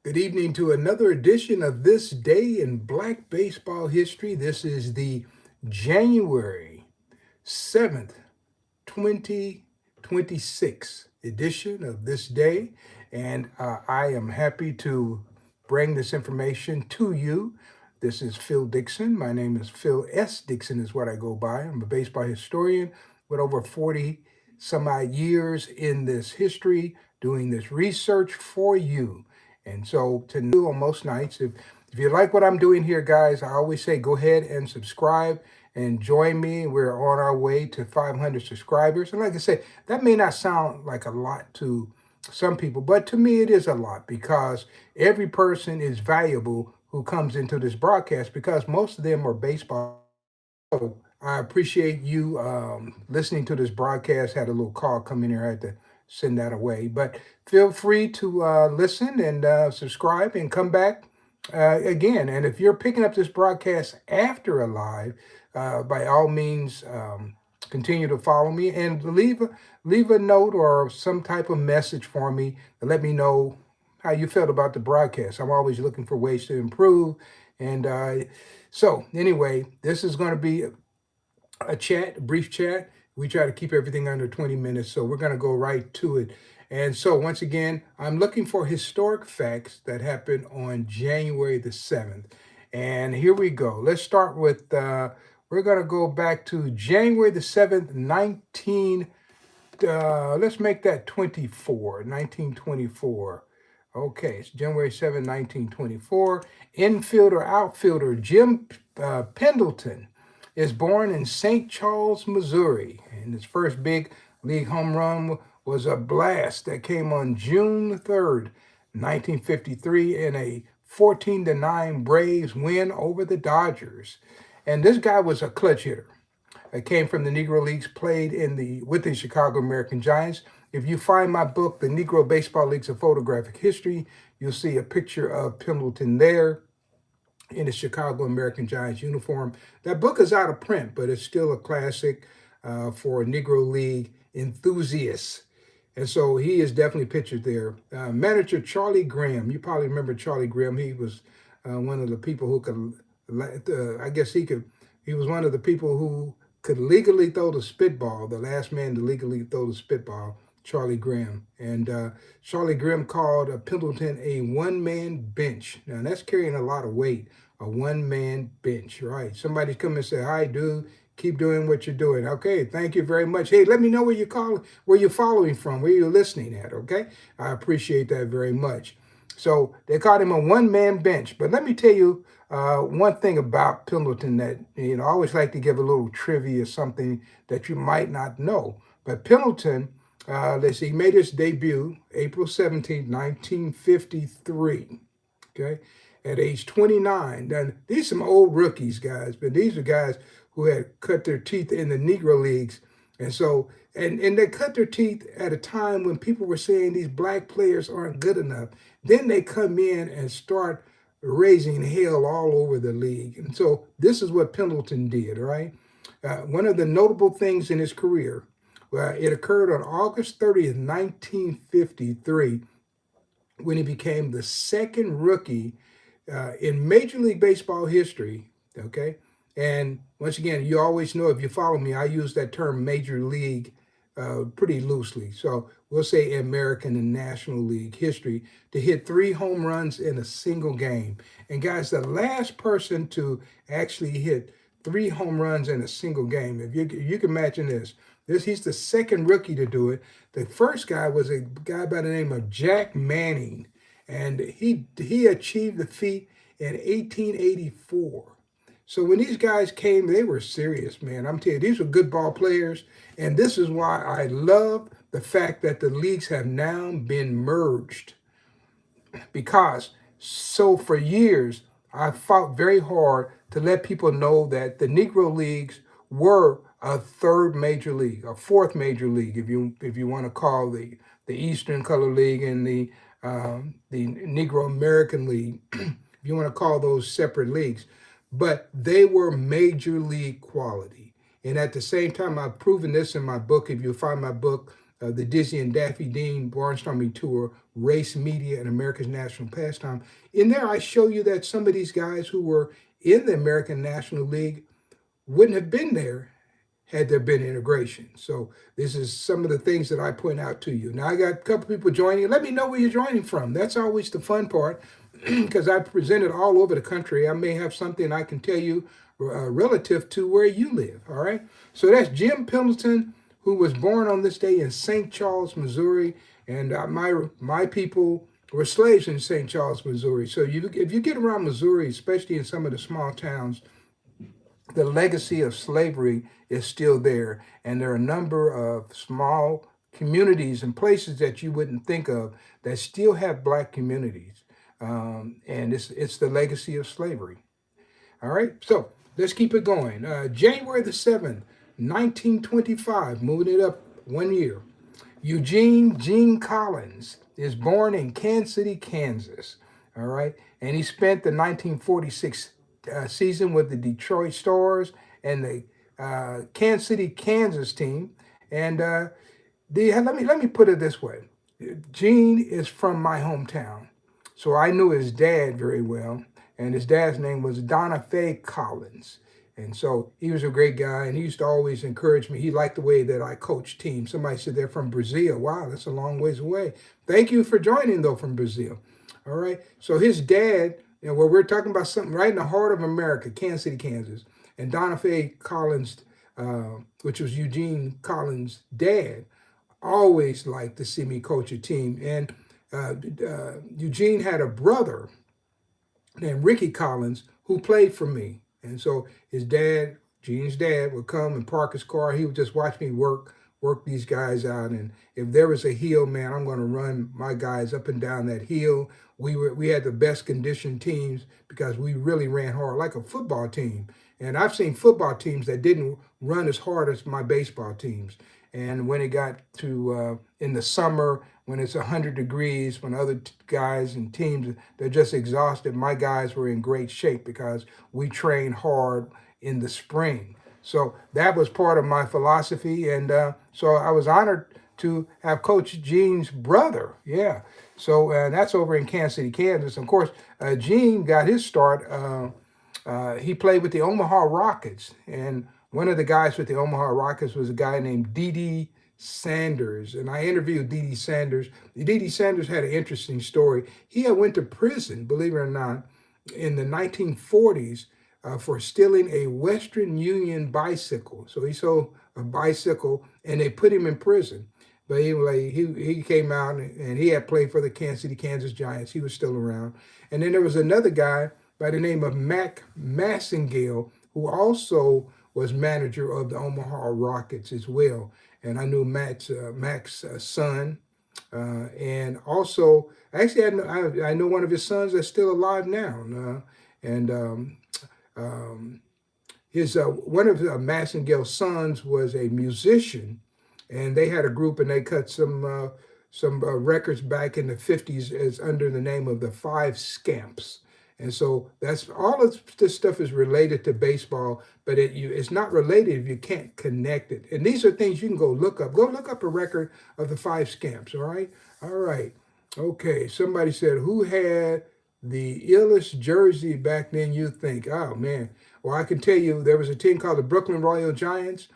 Good evening to another edition of This Day in Black Baseball History. This is the January 7th, 2026 edition of This Day, and I am happy to bring this information to you. This is Phil Dixon. My name is Phil S. Dixon, is what I go by. I'm a baseball historian with over 40 some odd years in this history, doing this research for you. And so to on most nights, if you like what I'm doing here, guys, I always say go ahead and subscribe and join me. We're on our way to 500 subscribers. And like I say, that may not sound like a lot to some people, but to me it is a lot because every person is valuable who comes into this broadcast because most of them are baseball. So I appreciate you listening to this broadcast. Had a little call come in here. I had to send that away. But feel free to listen and subscribe and come back again. And if you're picking up this broadcast after a live, by all means, continue to follow me and leave a note or some type of message for me to let me know how you felt about the broadcast. I'm always looking for ways to improve. And so, anyway, this is going to be a chat, a brief chat. We try to keep everything under 20 minutes, so we're going to go right to it. And so, once again, I'm looking for historic facts that happened on January the 7th. And here we go. Let's start with, we're going to go back to January the 7th, let's make that 1924. Okay, it's January 7th, 1924. Infielder, outfielder Jim Pendleton is born in St. Charles, Missouri. And his first big league home run was a blast that came on June 3rd, 1953, in a 14-9 Braves win over the Dodgers. And this guy was a clutch hitter. Came from the Negro Leagues, played with the Chicago American Giants. If you find my book, The Negro Baseball Leagues of Photographic History, you'll see a picture of Pendleton there in the Chicago American Giants uniform. That book is out of print, but it's still a classic for Negro League enthusiasts. And so he is definitely pictured there. Manager Charlie Graham, you probably remember Charlie Graham. He was one of the people who could, I guess he was one of the people who could legally throw the spitball, the last man to legally throw the spitball, Charlie Graham. And Charlie Graham called Pendleton a one-man bench. Now, that's carrying a lot of weight, a one-man bench, right? Somebody's come and say, hi, dude, keep doing what you're doing. Okay, thank you very much. Hey, let me know where you're following from, where you're listening at, okay? I appreciate that very much. So they called him a one-man bench. But let me tell you one thing about Pendleton that, I always like to give a little trivia, something that you might not know. But Pendleton, let's see, he made his debut April 17th, 1953, okay, at age 29. Now, these are some old rookies, guys, but these are guys who had cut their teeth in the Negro Leagues. And so, and they cut their teeth at a time when people were saying these black players aren't good enough. Then they come in and start raising hell all over the league. And so this is what Pendleton did, right? One of the notable things in his career, it occurred on August 30th, 1953, when he became the second rookie in Major League Baseball history, okay? And once again, you always know, if you follow me, I use that term Major League pretty loosely. So we'll say American and National League history, to hit 3 home runs in a single game. And guys, the last person to actually hit 3 home runs in a single game, if you can imagine this, he's the second rookie to do it. The first guy was a guy by the name of Jack Manning, and he achieved the feat in 1884. So when these guys came, they were serious, man. I'm telling you, these were good ball players. And this is why I love the fact that the leagues have now been merged. Because so for years, I fought very hard to let people know that the Negro Leagues were a third major league, a fourth major league, if you want to call the Eastern Color League and the Negro American League, if you want to call those separate leagues. But they were major league quality. And at the same time, I've proven this in my book. If you find my book, the Dizzy and Daffy Dean Barnstorming Tour, Race Media, and America's National Pastime. In there, I show you that some of these guys who were in the American National League wouldn't have been there had there been integration. So this is some of the things that I point out to you. Now I got a couple people joining. Let me know where you're joining from. That's always the fun part because I presented all over the country. I may have something I can tell you relative to where you live. All right. So that's Jim Pendleton, who was born on this day in St. Charles, Missouri, and my people were slaves in St. Charles, Missouri. So if you get around Missouri, especially in some of the small towns, the legacy of slavery is still there. And there are a number of small communities and places that you wouldn't think of that still have black communities. And it's the legacy of slavery. All right, so let's keep it going. January the 7th, 1925, moving it up 1 year. Eugene Gene Collins is born in Kansas City, Kansas. All right, and he spent the 1946 season with the Detroit Stars and the Kansas City, Kansas team. And let me put it this way: Gene is from my hometown, so I knew his dad very well, and his dad's name was Donna Faye Collins. And so he was a great guy, and he used to always encourage me. He liked the way that I coached teams. Somebody said they're from Brazil. Wow, that's a long ways away. Thank you for joining, though, from Brazil. All right. So his dad, where we're talking about something right in the heart of America, Kansas City, Kansas, and Donna Faye Collins, which was Eugene Collins' dad, always liked to see me coach a team. And Eugene had a brother named Ricky Collins who played for me. And so his dad, Gene's dad, would come and park his car. He would just watch me work these guys out. And if there was a hill, man, I'm going to run my guys up and down that hill. We had the best conditioned teams because we really ran hard, like a football team. And I've seen football teams that didn't run as hard as my baseball teams. And when it got to in the summer, when it's 100 degrees, when other guys and teams, they're just exhausted, my guys were in great shape because we trained hard in the spring. So that was part of my philosophy. And so I was honored to have Coach Gene's brother. Yeah. So that's over in Kansas City, Kansas. Of course, Gene got his start. He played with the Omaha Rockets. And one of the guys with the Omaha Rockets was a guy named D.D. Sanders. And I interviewed D.D. Sanders. D.D. Sanders had an interesting story. He had went to prison, believe it or not, in the 1940s for stealing a Western Union bicycle. So he sold a bicycle and they put him in prison. But anyway, he came out and he had played for the Kansas City, Kansas Giants. He was still around. And then there was another guy by the name of Mac Massengale, who also was manager of the Omaha Rockets as well. And I knew Mac's son. And also, actually, I know one of his sons that's still alive now. One of Massengale's sons was a musician, and they had a group, and they cut some records back in the 50s as under the name of the Five Scamps. And so that's all of this stuff is related to baseball, but it's not related if you can't connect it. And these are things you can go look up. Go look up a record of the Five Scamps, all right? All right. Okay, somebody said, who had the illest jersey back then, you think? Oh, man. Well, I can tell you there was a team called the Brooklyn Royal Giants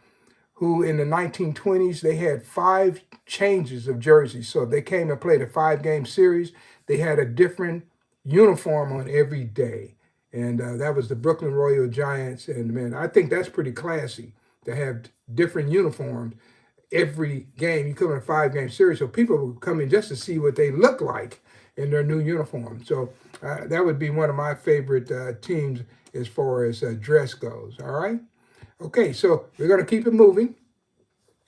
who in the 1920s, they had 5 changes of jerseys. So if they came and played a 5-game series, they had a different uniform on every day. And that was the Brooklyn Royal Giants. And man, I think that's pretty classy to have different uniforms every game. You come in a 5-game series, so people will come in just to see what they look like in their new uniform. So that would be one of my favorite teams as far as dress goes. All right. Okay, so we're going to keep it moving.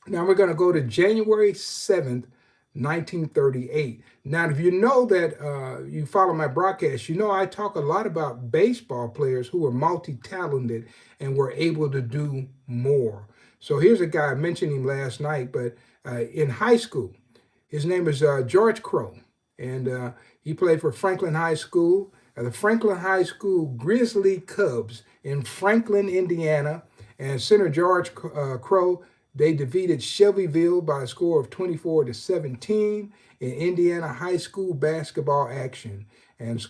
Now we're going to go to January 7th, 1938. Now, if you know that you follow my broadcast, you know I talk a lot about baseball players who were multi-talented and were able to do more. So here's a guy, I mentioned him last night, but in high school, his name is George Crowe, and he played for Franklin High School, the Franklin High School Grizzly Cubs in Franklin, Indiana. And center George Crowe They defeated Shelbyville by a score of 24-17 in Indiana high school basketball action. And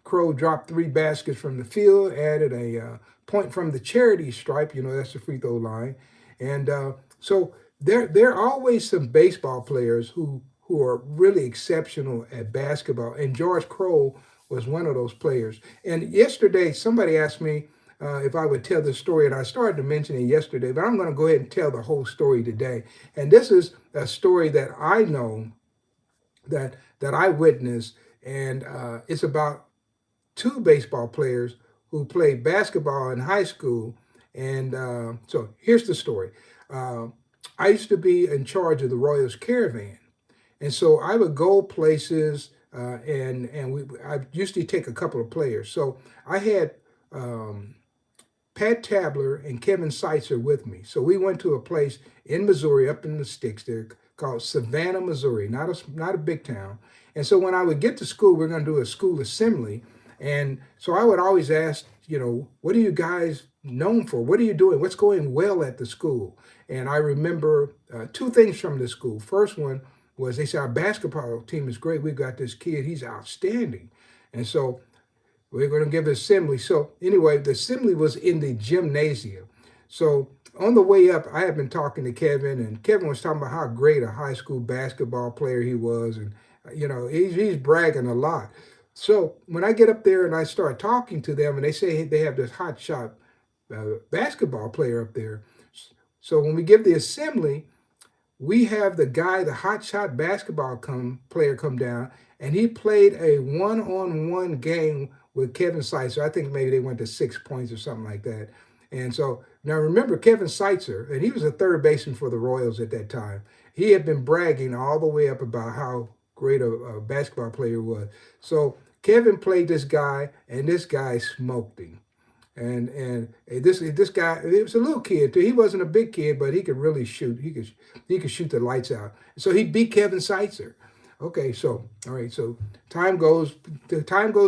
Crowe dropped 3 baskets from the field, added a point from the charity stripe. You know, that's the free throw line. And so there are always some baseball players who are really exceptional at basketball. And George Crowe was one of those players. And yesterday, somebody asked me if I would tell this story, and I started to mention it yesterday, but I'm going to go ahead and tell the whole story today. And this is a story that I know that I witnessed, and it's about 2 baseball players who played basketball in high school. And so here's the story. I used to be in charge of the Royals Caravan, and so I would go places, I used to take a couple of players. So I had Pat Tabler and Kevin Seitzer with me. So we went to a place in Missouri, up in the sticks there, called Savannah, Missouri, not a big town. And so when I would get to school, we're going to do a school assembly. And so I would always ask, what are you guys known for? What are you doing? What's going well at the school? And I remember 2 things from the school. First one was they said, our basketball team is great. We've got this kid, he's outstanding. And so we're going to give an assembly. So anyway, the assembly was in the gymnasium. So on the way up, I had been talking to Kevin, and Kevin was talking about how great a high school basketball player he was. And, he's bragging a lot. So when I get up there and I start talking to them, and they say they have this hot shot basketball player up there. So when we give the assembly, we have the hot shot basketball player come down, and he played a one-on-one game with Kevin Seitzer. I think maybe they went to 6 points or something like that. And so now remember Kevin Seitzer, and he was a third baseman for the Royals at that time. He had been bragging all the way up about how great a basketball player he was. So Kevin played this guy, and this guy smoked him. And this guy, he was a little kid too. He wasn't a big kid, but he could really shoot. He could shoot the lights out. So he beat Kevin Seitzer. Okay, so all right, so time goes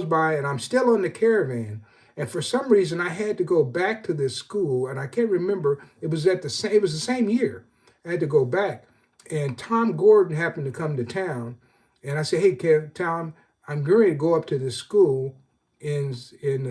by, and I'm still on the Caravan. And for some reason, I had to go back to this school, and I can't remember. It was the same year. I had to go back, and Tom Gordon happened to come to town, and I said, "Hey, Tom, I'm going to go up to this school in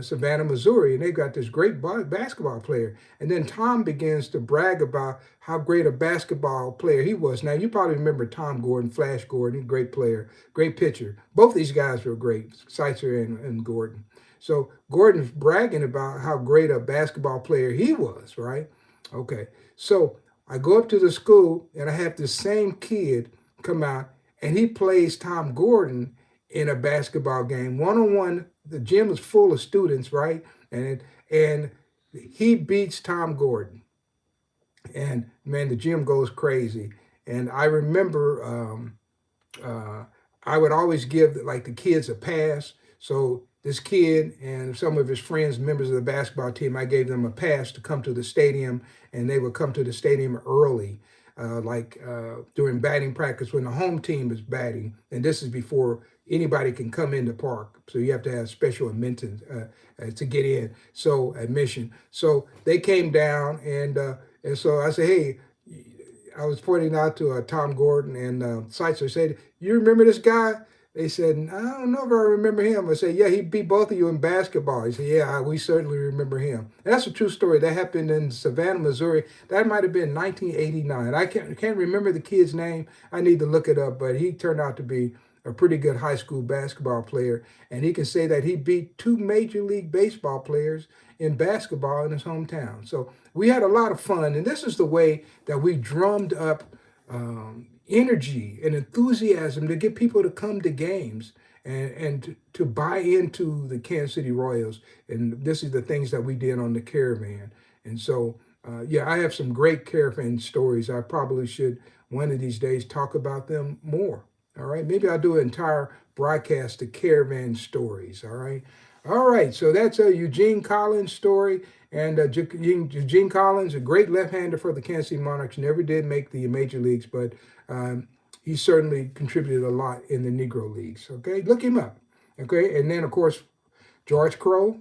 Savannah, Missouri, and they've got this great basketball player." And then Tom begins to brag about how great a basketball player he was. Now, you probably remember Tom Gordon, Flash Gordon, great player, great pitcher. Both these guys were great, Seitzer and Gordon. So Gordon's bragging about how great a basketball player he was, right? Okay, so I go up to the school, and I have the same kid come out, and he plays Tom Gordon in a basketball game, one-on-one. The gym is full of students, right? And he beats Tom Gordon. And man, the gym goes crazy. And I remember I would always give like the kids a pass. So this kid and some of his friends, members of the basketball team, I gave them a pass to come to the stadium, and they would come to the stadium early, during batting practice when the home team is batting. And this is before anybody can come in the park. So you have to have special admittance to get in. So admission. So they came down, and so I said, hey, I was pointing out to Tom Gordon, and Seitzer said, you remember this guy? They said, I don't know if I remember him. I said, yeah, he beat both of you in basketball. He said, yeah, we certainly remember him. And that's a true story. That happened in Savannah, Missouri. That might have been 1989. I can't remember the kid's name. I need to look it up, but he turned out to be a pretty good high school basketball player. And he can say that he beat 2 Major League Baseball players in basketball in his hometown. So we had a lot of fun. And this is the way that we drummed up energy and enthusiasm to get people to come to games and to buy into the Kansas City Royals. And this is the things that we did on the Caravan. And so, yeah, I have some great Caravan stories. I probably should one of these days talk about them more. All right, maybe I'll do an entire broadcast of Caravan stories. All right. All right, so that's a Eugene Collins story. And Eugene Collins, a great left-hander for the Kansas City Monarchs, never did make the major leagues, but he certainly contributed a lot in the Negro Leagues. Okay, look him up. Okay, and then, of course, George Crowe.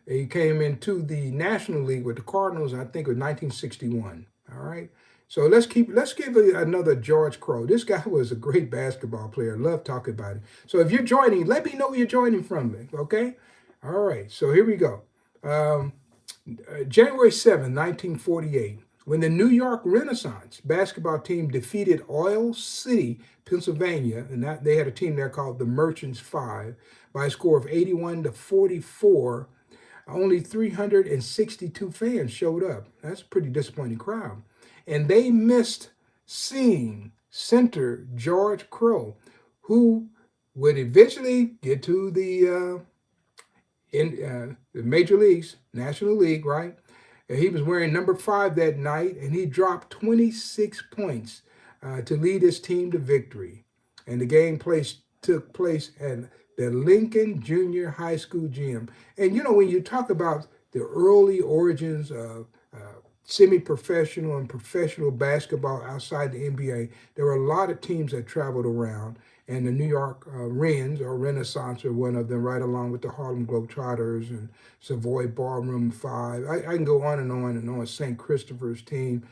He came into the National League with the Cardinals, I think, in 1961. All right. So let's give another George Crowe. This guy was a great basketball player. Love talking about it. So if you're joining, let me know where you're joining from. Okay. All right. So here we go. Um, January 7, 1948, when the New York Renaissance basketball team defeated Oil City, Pennsylvania, and that they had a team there called the Merchants Five by a score of 81-44. Only 362 fans showed up. That's a pretty disappointing crowd. And they missed seeing center George Crowe, who would eventually get to the major leagues, National League, right? And he was wearing number 5 that night, and he dropped 26 points to lead his team to victory. And the game took place at the Lincoln Junior High School gym. And when you talk about the early origins of semi-professional and professional basketball outside the NBA, there were a lot of teams that traveled around, and the New York Wrens, or Renaissance, are one of them, right along with the Harlem Globetrotters and Savoy Ballroom 5. I can go on and on and on. St. Christopher's team.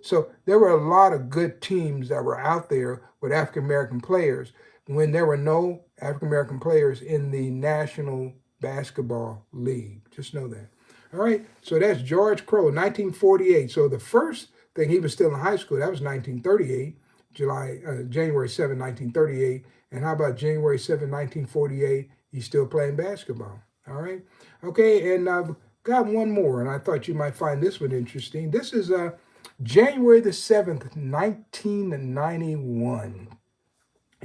So there were a lot of good teams that were out there with African-American players when there were no African-American players in the National Basketball League. Just know that. All right, so that's George Crowe, 1948. So the first thing, he was still in high school. That was 1938, January 7, 1938. And how about January 7, 1948? He's still playing basketball. All right. Okay, and I've got one more, and I thought you might find this one interesting. This is January the 7th, 1991.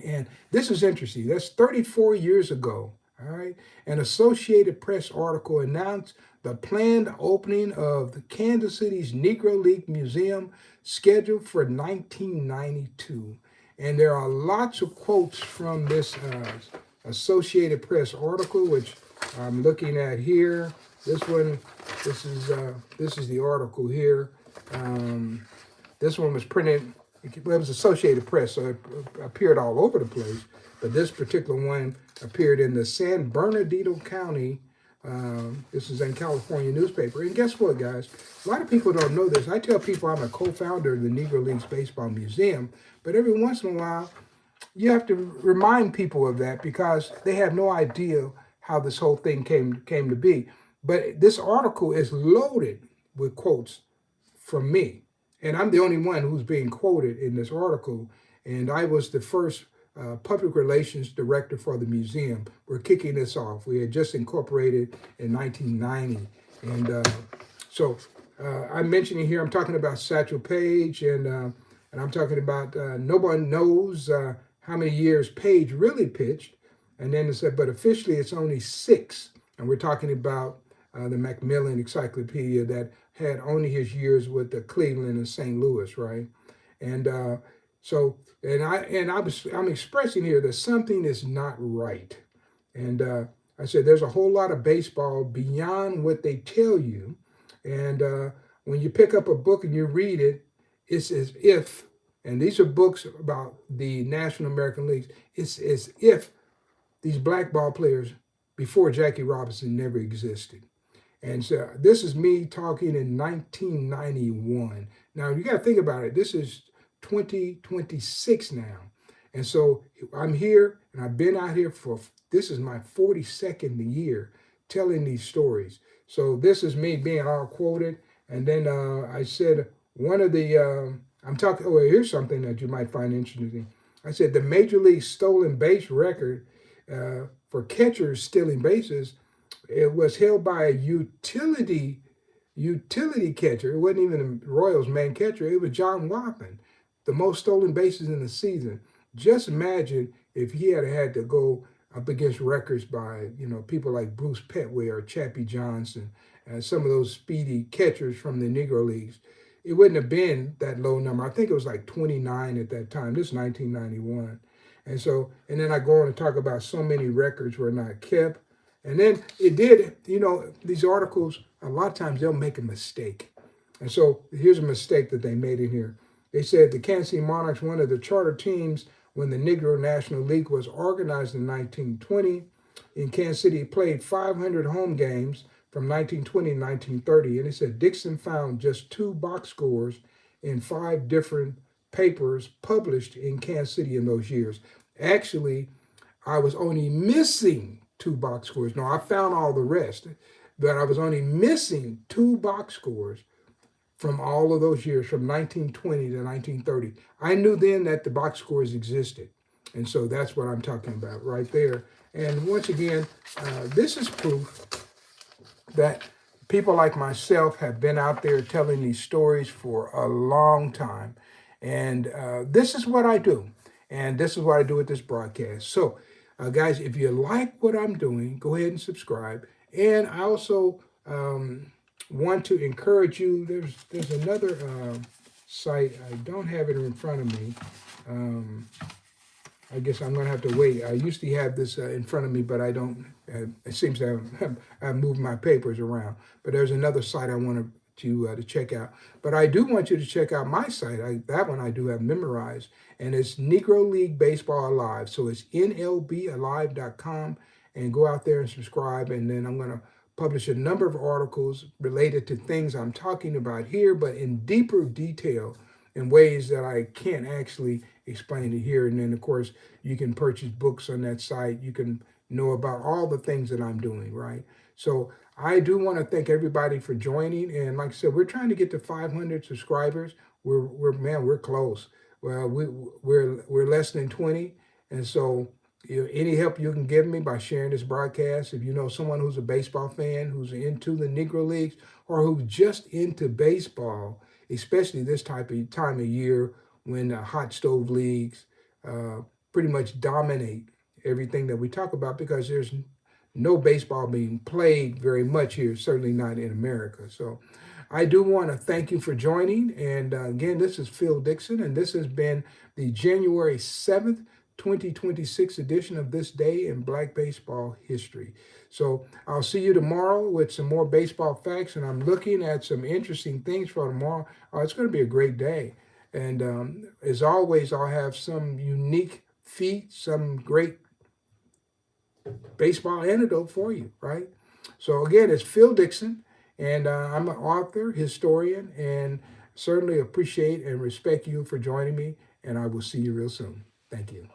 And this is interesting. That's 34 years ago. All right. An Associated Press article announced the planned opening of the Kansas City's Negro League Museum, scheduled for 1992. And there are lots of quotes from this Associated Press article, which I'm looking at here. This is the article here. This one was printed. It was Associated Press, so it appeared all over the place. But this particular one appeared in the San Bernardino County. This is in California newspaper. And guess what, guys? A lot of people don't know this. I tell people I'm a co-founder of the Negro Leagues Baseball Museum, but every once in a while, you have to remind people of that because they have no idea how this whole thing came to be. But this article is loaded with quotes from me. And I'm the only one who's being quoted in this article. And I was the first public relations director for the museum. We're kicking this off. We had just incorporated in 1990. And so I'm mentioning here, I'm talking about Satchel Paige, and I'm talking about nobody knows how many years Paige really pitched. And then it said, but officially it's only 6. And we're talking about the Macmillan Encyclopedia that had only his years with the Cleveland and St. Louis, right? And I'm expressing here that something is not right. And I said there's a whole lot of baseball beyond what they tell you. And when you pick up a book and you read it, it's as if, and these are books about the National American Leagues, it's as if these black ball players before Jackie Robinson never existed. And so this is me talking in 1991. Now, you got to think about it. This is 2026 now. And so I'm here, and I've been out here this is my 42nd year telling these stories. So this is me being all quoted. And then I said, here's something that you might find interesting. I said, the Major League stolen base record for catchers stealing bases, it was held by a utility catcher. It wasn't even the Royals' main catcher. It was John Wathan, the most stolen bases in the season. Just imagine if he had to go up against records by people like Bruce Petway or Chappie Johnson and some of those speedy catchers from the Negro Leagues. It wouldn't have been that low number. I think it was like 29 at that time. This is 1991. And then I go on to talk about so many records were not kept. And then it did, these articles, a lot of times they'll make a mistake. And so here's a mistake that they made in here. They said the Kansas City Monarchs, one of the charter teams when the Negro National League was organized in 1920. In Kansas City, played 500 home games, from 1920 to 1930, and it said Dixon found just 2 box scores in 5 different papers published in Kansas City in those years. Actually, I was only missing 2 box scores. No, I found all the rest, but I was only missing 2 box scores from all of those years, from 1920 to 1930. I knew then that the box scores existed. And so that's what I'm talking about right there. And once again, this is proof that people like myself have been out there telling these stories for a long time. And this is what I do. And this is what I do with this broadcast. So, guys, if you like what I'm doing, go ahead and subscribe. And I also want to encourage you. There's another site. I don't have it in front of me. I guess I'm going to have to wait. I used to have this in front of me, but I don't. It seems to I've moved my papers around. But there's another site I want to check out. But I do want you to check out my site. That one I do have memorized, and it's Negro League Baseball Alive. So it's nlbalive.com, and go out there and subscribe. And then I'm going to publish a number of articles related to things I'm talking about here, but in deeper detail in ways that I can't actually explain it here. And then, of course, you can purchase books on that site. You can know about all the things that I'm doing, right? So I do want to thank everybody for joining. And like I said, we're trying to get to 500 subscribers. We're close. Well, we're less than 20. And so any help you can give me by sharing this broadcast, if you know someone who's a baseball fan, who's into the Negro Leagues, or who's just into baseball, especially this time of year when hot stove leagues pretty much dominate everything that we talk about, because there's no baseball being played very much here, certainly not in America. So I do want to thank you for joining. And again, this is Phil Dixon, and this has been the January 7th, 2026 edition of This Day in Black Baseball History. So I'll see you tomorrow with some more baseball facts, and I'm looking at some interesting things for tomorrow. It's going to be a great day. And as always, I'll have some unique feat, some great baseball anecdote for you, right? So again, it's Phil Dixon, and I'm an author, historian, and certainly appreciate and respect you for joining me, and I will see you real soon. Thank you.